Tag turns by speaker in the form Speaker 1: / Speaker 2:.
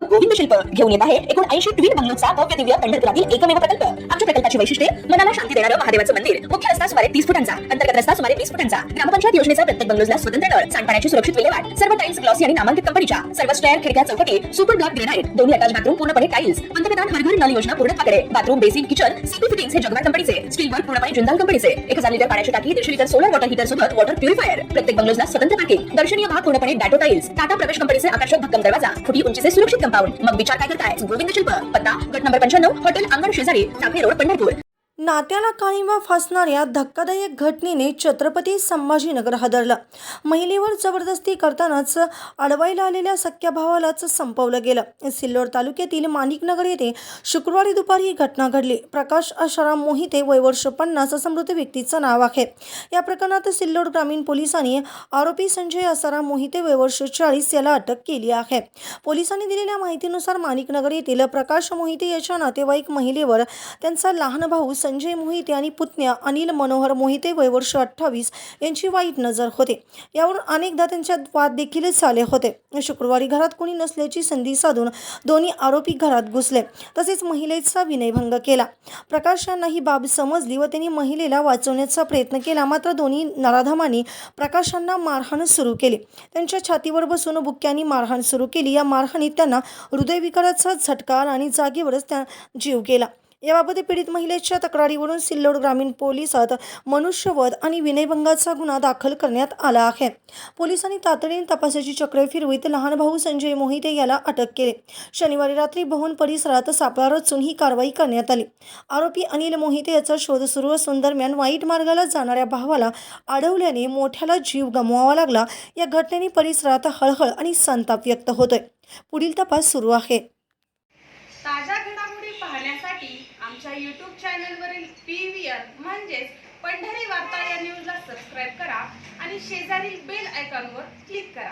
Speaker 1: गोविंद शिल्प घेऊन येत आहे एकूण 80 ट्विन बंगलोचा भव्य दिव्य पंढरपुरातील एकमेव प्रकल्प। आमच्या प्रकल्पाची वैशिष्ट्ये मनाला शांती देणारं महादेवाचं मंदिर, मुख्य रस्ता सुमारे 30 फुटांचा, अंतर्गत रस्ता सुमारे 20 फुटांचा, ग्रामपंचायत योजनेचा प्रत्येक बंगलोजला स्वतंत्र नळ, सांडपाण्याची सुरक्षित विल्हेवाट, सर्व टाइल्स ग्लॉसी आणि नामांकित कंपनीच्या, सर्व स्टेअर खिडक्या चौकटी सुपर ब्लॉक ग्रेनाइट, दोन्ही अटॅच बाथरूम पूर्णपणे टाइल्स, पंतप्रधान हर घर नल योजना पूर्णत्वाकडे, bathroom basin kitchen CP fittings हे जगवार कंपनीचे, स्टील वर्क पूर्णपणे जिंदाल कंपनीचे, 1000 लिटर पाण्याची टाकी, 150 लिटर सोलर वॉटर हीटर सोबत वॉटर प्युरिफायर, प्रत्येक बंगलोजला स्वतंत्र पार्किंग, दर्शनीय भाग पूर्णपणे डॅटो टाइल्स, टाटा प्रवेश कंपनीचे आकर्षक भक्कम दरवाजा, फुटी उंचीचे सुरक्षित कंपाऊंड। मग विचार काय करताय? गोविंद शिल्प, पत्ता गट नंबर 95, हॉटेल अंगण शेजारी, टाकळी रोड, पंढरपूर।
Speaker 2: नात्याला काळिमा फासणाऱ्या धक्कादायक घटनेने छत्रपती संभाजीनगर हादरलं। महिलेवर जबरदस्ती करतानाच अडवायला आलेल्या सख्या भावालाच संपवलं गेलं। सिल्लोड तालुक्यातील माणिकनगर येथे शुक्रवारी दुपारी ही घटना घडली। प्रकाश आशाराम मोहिते वय वर्ष 50 असं मृत व्यक्तीचं नाव आहे। या प्रकरणात सिल्लोड ग्रामीण पोलिसांनी आरोपी संजय आसाराम मोहिते वय वर्ष 40 याला अटक केली आहे। पोलिसांनी दिलेल्या माहितीनुसार माणिकनगर येथील प्रकाश मोहिते याच्या नातेवाईक महिलेवर त्यांचा लहान भाऊ संजय मोहिते आणि पुतण्या अनिल मनोहर मोहिते वय वर्ष 28 यांची वाईट नजर होते। यावरून अनेकदा त्यांच्यात वाद देखील झाले होते। शुक्रवारी घरात कोणी नसल्याची संधी साधून दोन्ही आरोपी घरात घुसले, तसेच महिलेचा विनयभंग केला। प्रकाश यांना ही बाब समजली व त्यांनी महिलेला वाचवण्याचा प्रयत्न केला, मात्र दोन्ही नराधमांनी प्रकाशांना मारहाण सुरू केली। त्यांच्या छातीवर बसून बुक्क्यांनी मारहाण सुरू केली। या मारहाणीत त्यांना हृदयविकाराचा झटका आणि जागेवरच त्या जीव गेला। याबाबत पीडित महिलेच्या तक्रारीवरून सिल्लोड ग्रामीण पोलिसात मनुष्यवध आणि विनयभंगाचा गुन्हा दाखल करण्यात आला आहे। पोलिसांनी तातडीने तपासाची चक्रे फिरवीत लहान भाऊ संजय मोहिते याला अटक केली। शनिवारी रात्री भवन परिसरात सापळा रचून ही कारवाई करण्यात आली। आरोपी अनिल मोहिते याचा शोध सुरू असून दरम्यान वाईट मार्गाला जाणाऱ्या भावाला अडवल्याने मोठ्याला जीव गमवावा लागला। या घटनेने परिसरात हळहळ आणि संताप व्यक्त होतोय। पुढील तपास सुरू आहे।
Speaker 3: ताज्या घडामोडी पाहण्यासाठी आमच्या YouTube चॅनलवरील PVR म्हणजेच पंढरी वार्ता या न्यूजला सबस्क्राइब करा आणि शेजारील बेल आयकॉनवर क्लिक करा।